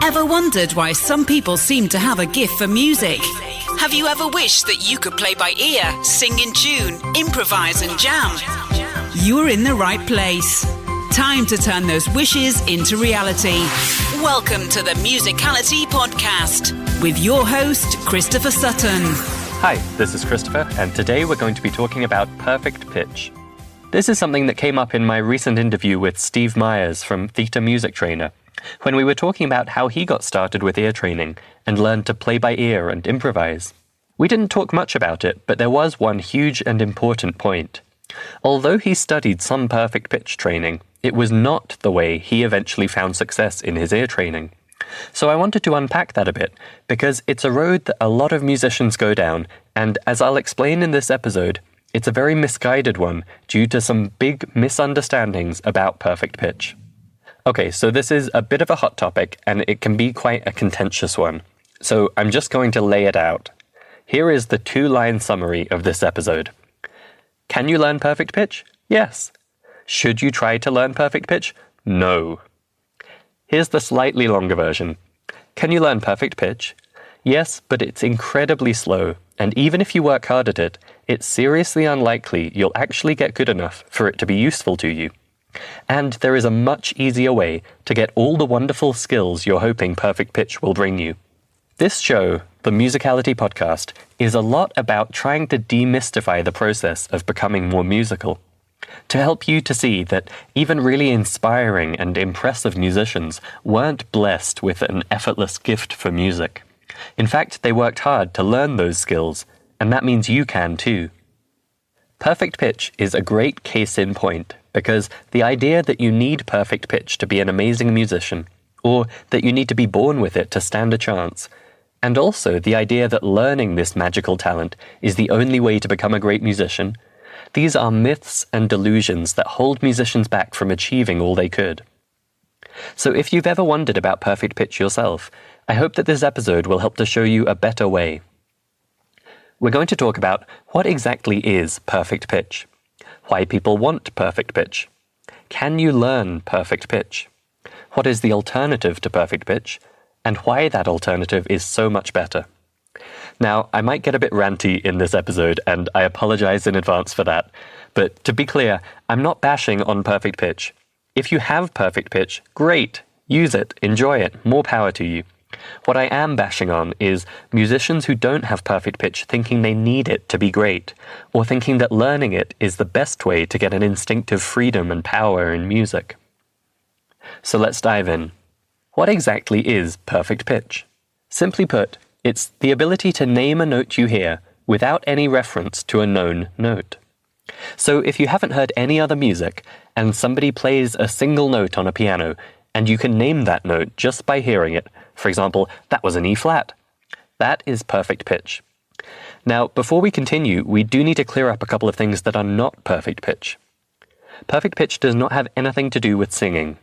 Ever wondered why some people seem to have a gift for music? Have you ever wished that you could play by ear, sing in tune, improvise and jam? You're in the right place. Time to turn those wishes into reality. Welcome to the Musicality podcast with your host, Christopher Sutton. Hi, this is Christopher, and today we're going to be talking about perfect pitch. This is something that came up in my recent interview with Steve Myers from Theta Music Trainer, when we were talking about how he got started with ear training and learned to play by ear and improvise. We didn't talk much about it, but there was one huge and important point. Although he studied some perfect pitch training, it was not the way he eventually found success in his ear training. So I wanted to unpack that a bit, because it's a road that a lot of musicians go down, and as I'll explain in this episode, it's a very misguided one due to some big misunderstandings about perfect pitch. Okay, so this is a bit of a hot topic, and it can be quite a contentious one. So I'm just going to lay it out. Here is the 2-line summary of this episode. Can you learn perfect pitch? Yes. Should you try to learn perfect pitch? No. Here's the slightly longer version. Can you learn perfect pitch? Yes, but it's incredibly slow, and even if you work hard at it, it's seriously unlikely you'll actually get good enough for it to be useful to you. And there is a much easier way to get all the wonderful skills you're hoping perfect pitch will bring you. This show, the Musicality podcast, is a lot about trying to demystify the process of becoming more musical, to help you to see that even really inspiring and impressive musicians weren't blessed with an effortless gift for music. In fact, they worked hard to learn those skills, and that means you can too. Perfect pitch is a great case in point, because the idea that you need perfect pitch to be an amazing musician, or that you need to be born with it to stand a chance, and also the idea that learning this magical talent is the only way to become a great musician, these are myths and delusions that hold musicians back from achieving all they could. So if you've ever wondered about perfect pitch yourself, I hope that this episode will help to show you a better way. We're going to talk about what exactly is perfect pitch, why people want perfect pitch, can you learn perfect pitch, what is the alternative to perfect pitch, and why that alternative is so much better. Now, I might get a bit ranty in this episode, and I apologize in advance for that, but to be clear, I'm not bashing on perfect pitch. If you have perfect pitch, great, use it, enjoy it, more power to you. What I am bashing on is musicians who don't have perfect pitch thinking they need it to be great, or thinking that learning it is the best way to get an instinctive freedom and power in music. So let's dive in. What exactly is perfect pitch? Simply put, it's the ability to name a note you hear without any reference to a known note. So if you haven't heard any other music, and somebody plays a single note on a piano, and you can name that note just by hearing it, for example, that was an E flat. That is perfect pitch. Now, before we continue, we do need to clear up a couple of things that are not perfect pitch. Perfect pitch does not have anything to do with singing.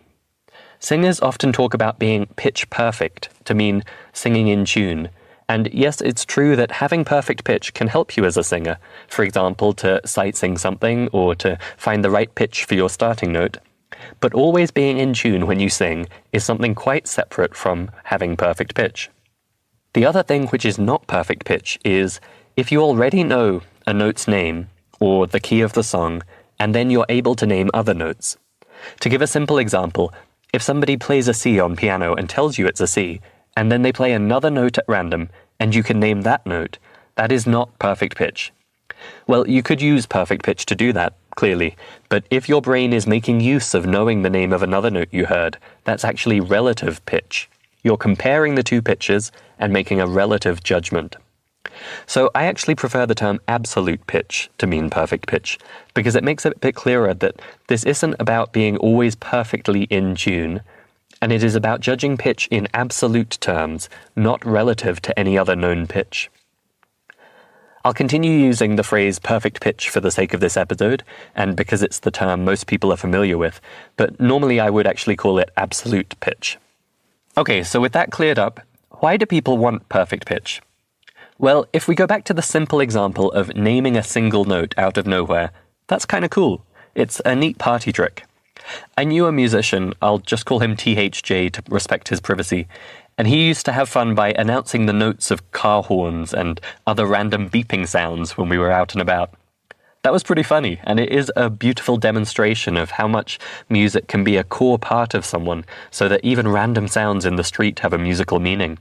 Singers often talk about being pitch perfect to mean singing in tune. And yes, it's true that having perfect pitch can help you as a singer, for example, to sight sing something or to find the right pitch for your starting note. But always being in tune when you sing is something quite separate from having perfect pitch. The other thing which is not perfect pitch is if you already know a note's name or the key of the song, and then you're able to name other notes. To give a simple example, if somebody plays a C on piano and tells you it's a C, and then they play another note at random, and you can name that note, that is not perfect pitch. Well, you could use perfect pitch to do that, clearly, but if your brain is making use of knowing the name of another note you heard, that's actually relative pitch. You're comparing the two pitches and making a relative judgment. So I actually prefer the term absolute pitch to mean perfect pitch, because it makes it a bit clearer that this isn't about being always perfectly in tune, and it is about judging pitch in absolute terms, not relative to any other known pitch. I'll continue using the phrase perfect pitch for the sake of this episode, and because it's the term most people are familiar with, but normally I would actually call it absolute pitch. Okay, so with that cleared up, why do people want perfect pitch? Well, if we go back to the simple example of naming a single note out of nowhere, that's kind of cool. It's a neat party trick. I knew a musician, I'll just call him THJ to respect his privacy, And he used to have fun by announcing the notes of car horns and other random beeping sounds when we were out and about. That was pretty funny, and it is a beautiful demonstration of how much music can be a core part of someone, so that even random sounds in the street have a musical meaning.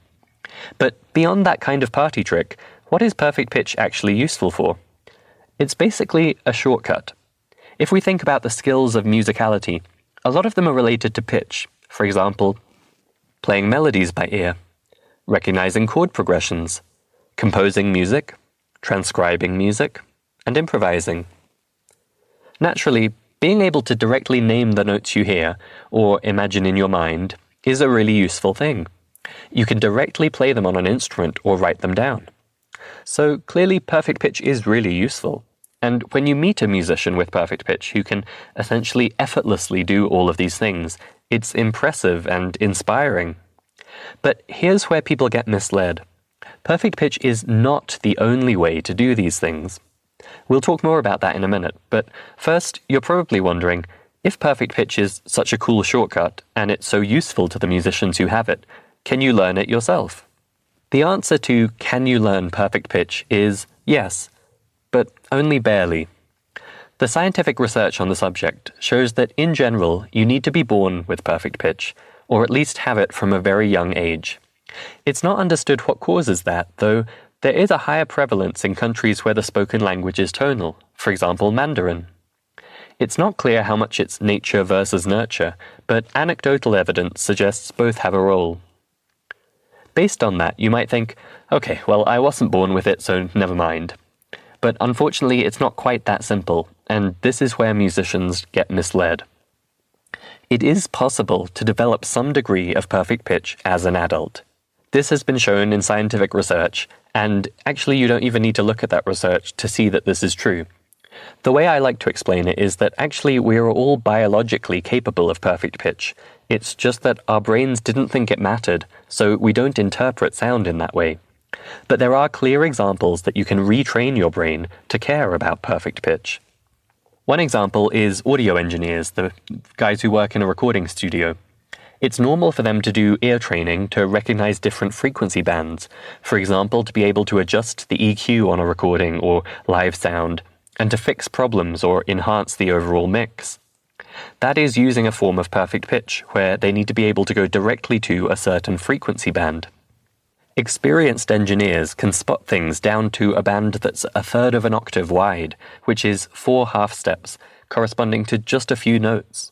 But beyond that kind of party trick, what is perfect pitch actually useful for? It's basically a shortcut. If we think about the skills of musicality, a lot of them are related to pitch. For example, playing melodies by ear, recognizing chord progressions, composing music, transcribing music, and improvising. Naturally, being able to directly name the notes you hear, or imagine in your mind, is a really useful thing. You can directly play them on an instrument or write them down. So clearly perfect pitch is really useful. And when you meet a musician with perfect pitch who can essentially effortlessly do all of these things, it's impressive and inspiring. But here's where people get misled. Perfect pitch is not the only way to do these things. We'll talk more about that in a minute, but first, you're probably wondering, if perfect pitch is such a cool shortcut, and it's so useful to the musicians who have it, can you learn it yourself? The answer to can you learn perfect pitch is yes, but only barely. The scientific research on the subject shows that in general, you need to be born with perfect pitch, or at least have it from a very young age. It's not understood what causes that, though there is a higher prevalence in countries where the spoken language is tonal, for example, Mandarin. It's not clear how much it's nature versus nurture, but anecdotal evidence suggests both have a role. Based on that, you might think, okay, well, I wasn't born with it, so never mind. But unfortunately, it's not quite that simple, and this is where musicians get misled. It is possible to develop some degree of perfect pitch as an adult. This has been shown in scientific research, and actually you don't even need to look at that research to see that this is true. The way I like to explain it is that actually we are all biologically capable of perfect pitch. It's just that our brains didn't think it mattered, so we don't interpret sound in that way. But there are clear examples that you can retrain your brain to care about perfect pitch. One example is audio engineers, the guys who work in a recording studio. It's normal for them to do ear training to recognize different frequency bands, for example, to be able to adjust the EQ on a recording or live sound, and to fix problems or enhance the overall mix. That is using a form of perfect pitch, where they need to be able to go directly to a certain frequency band. Experienced engineers can spot things down to a band that's a third of an octave wide, which is 4 half steps, corresponding to just a few notes.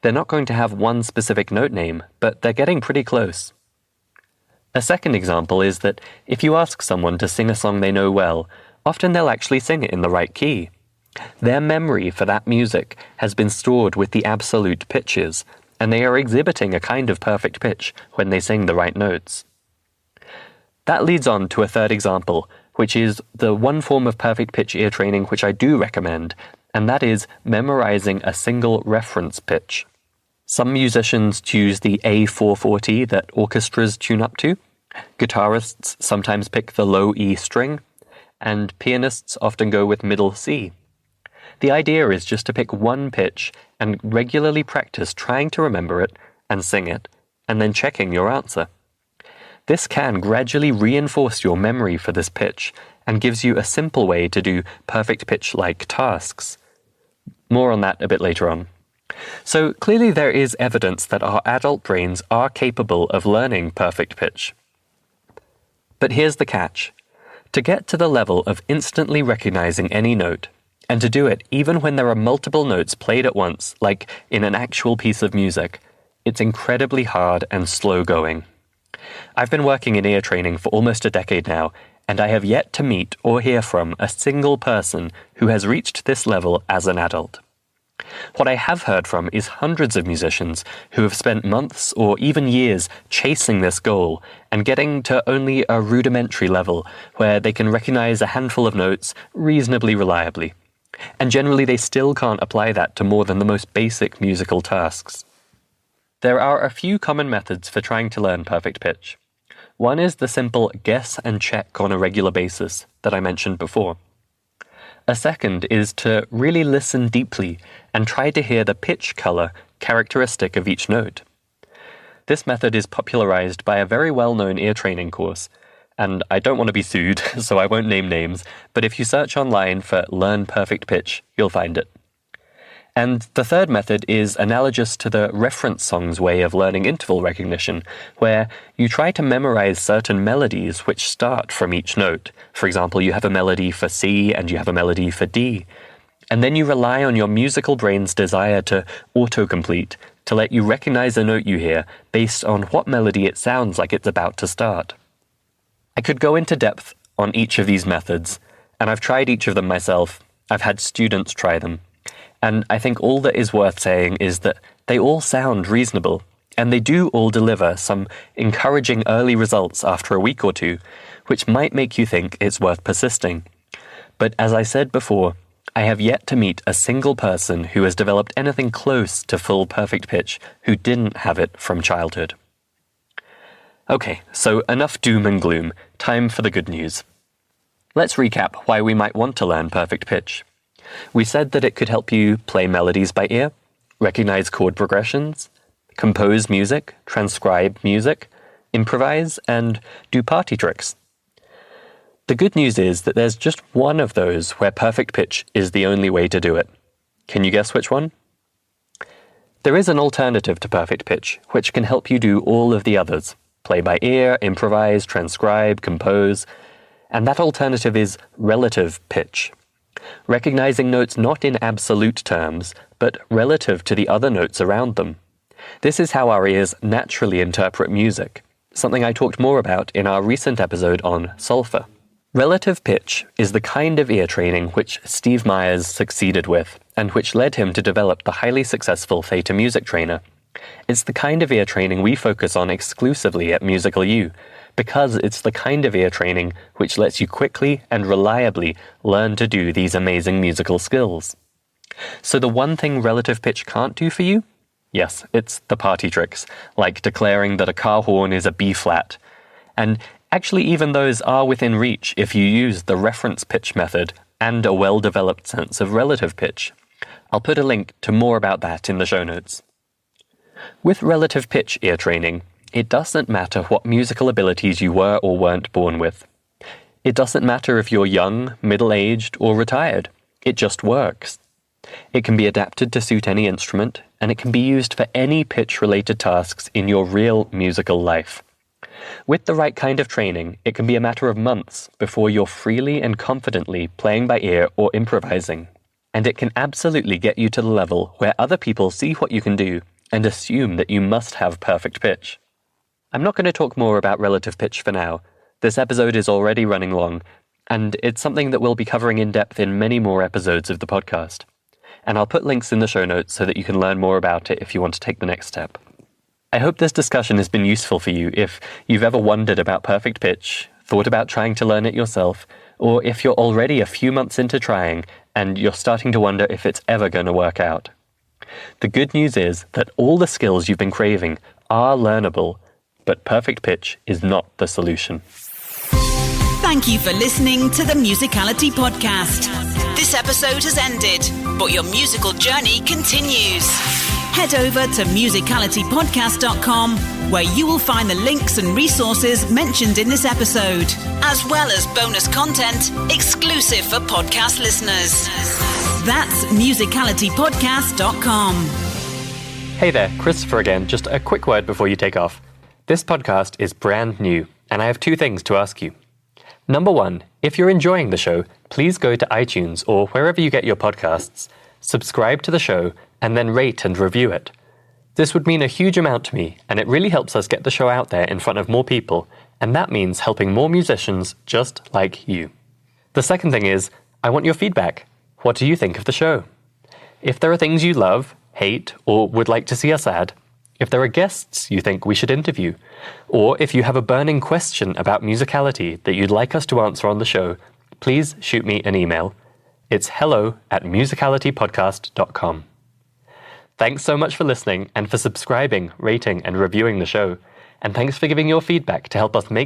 They're not going to have one specific note name, but they're getting pretty close. A second example is that if you ask someone to sing a song they know well, often they'll actually sing it in the right key. Their memory for that music has been stored with the absolute pitches, and they are exhibiting a kind of perfect pitch when they sing the right notes. That leads on to a third example, which is the one form of perfect pitch ear training which I do recommend, and that is memorizing a single reference pitch. Some musicians choose the A440 that orchestras tune up to. Guitarists sometimes pick the low E string, and pianists often go with middle C. The idea is just to pick one pitch and regularly practice trying to remember it and sing it, and then checking your answer. This can gradually reinforce your memory for this pitch and gives you a simple way to do perfect pitch-like tasks. More on that a bit later on. So clearly there is evidence that our adult brains are capable of learning perfect pitch. But here's the catch. To get to the level of instantly recognizing any note, and to do it even when there are multiple notes played at once, like in an actual piece of music, it's incredibly hard and slow going. I've been working in ear training for almost a decade now, and I have yet to meet or hear from a single person who has reached this level as an adult. What I have heard from is hundreds of musicians who have spent months or even years chasing this goal and getting to only a rudimentary level where they can recognize a handful of notes reasonably reliably. And generally they still can't apply that to more than the most basic musical tasks. There are a few common methods for trying to learn perfect pitch. One is the simple guess and check on a regular basis that I mentioned before. A second is to really listen deeply and try to hear the pitch color characteristic of each note. This method is popularized by a very well-known ear training course. And I don't want to be sued, so I won't name names, but if you search online for Learn Perfect Pitch, you'll find it. And the third method is analogous to the reference songs way of learning interval recognition, where you try to memorize certain melodies which start from each note. For example, you have a melody for C and you have a melody for D. And then you rely on your musical brain's desire to autocomplete, to let you recognize a note you hear based on what melody it sounds like it's about to start. I could go into depth on each of these methods, and I've tried each of them myself. I've had students try them. And I think all that is worth saying is that they all sound reasonable, and they do all deliver some encouraging early results after a week or two, which might make you think it's worth persisting. But as I said before, I have yet to meet a single person who has developed anything close to full perfect pitch who didn't have it from childhood. Okay, so enough doom and gloom. Time for the good news. Let's recap why we might want to learn perfect pitch. We said that it could help you play melodies by ear, recognize chord progressions, compose music, transcribe music, improvise, and do party tricks. The good news is that there's just one of those where perfect pitch is the only way to do it. Can you guess which one? There is an alternative to perfect pitch, which can help you do all of the others. Play by ear, improvise, transcribe, compose, and that alternative is relative pitch. Recognizing notes not in absolute terms, but relative to the other notes around them. This is how our ears naturally interpret music, something I talked more about in our recent episode on solfa. Relative pitch is the kind of ear training which Steve Myers succeeded with, and which led him to develop the highly successful Theta Music Trainer. It's the kind of ear training we focus on exclusively at Musical U, because it's the kind of ear training which lets you quickly and reliably learn to do these amazing musical skills. So the one thing relative pitch can't do for you? Yes, it's the party tricks, like declaring that a car horn is a B-flat. And actually even those are within reach if you use the reference pitch method and a well-developed sense of relative pitch. I'll put a link to more about that in the show notes. With relative pitch ear training, it doesn't matter what musical abilities you were or weren't born with. It doesn't matter if you're young, middle-aged, or retired. It just works. It can be adapted to suit any instrument, and it can be used for any pitch-related tasks in your real musical life. With the right kind of training, it can be a matter of months before you're freely and confidently playing by ear or improvising. And it can absolutely get you to the level where other people see what you can do and assume that you must have perfect pitch. I'm not going to talk more about relative pitch for now. This episode is already running long, and it's something that we'll be covering in depth in many more episodes of the podcast. And I'll put links in the show notes so that you can learn more about it if you want to take the next step. I hope this discussion has been useful for you if you've ever wondered about perfect pitch, thought about trying to learn it yourself, or if you're already a few months into trying and you're starting to wonder if it's ever going to work out. The good news is that all the skills you've been craving are learnable, but perfect pitch is not the solution. Thank you for listening to the Musicality Podcast. This episode has ended, but your musical journey continues. Head over to musicalitypodcast.com, where you will find the links and resources mentioned in this episode, as well as bonus content exclusive for podcast listeners. That's musicalitypodcast.com. Hey there, Christopher again. Just a quick word before you take off. This podcast is brand new, and I have two things to ask you. Number one, if you're enjoying the show, please go to iTunes or wherever you get your podcasts, subscribe to the show, and then rate and review it. This would mean a huge amount to me, and it really helps us get the show out there in front of more people, and that means helping more musicians just like you. The second thing is, I want your feedback. What do you think of the show? If there are things you love, hate, or would like to see us add, if there are guests you think we should interview, or if you have a burning question about musicality that you'd like us to answer on the show, please shoot me an email. It's hello@musicalitypodcast.com. Thanks so much for listening and for subscribing, rating, and reviewing the show. And thanks for giving your feedback to help us make the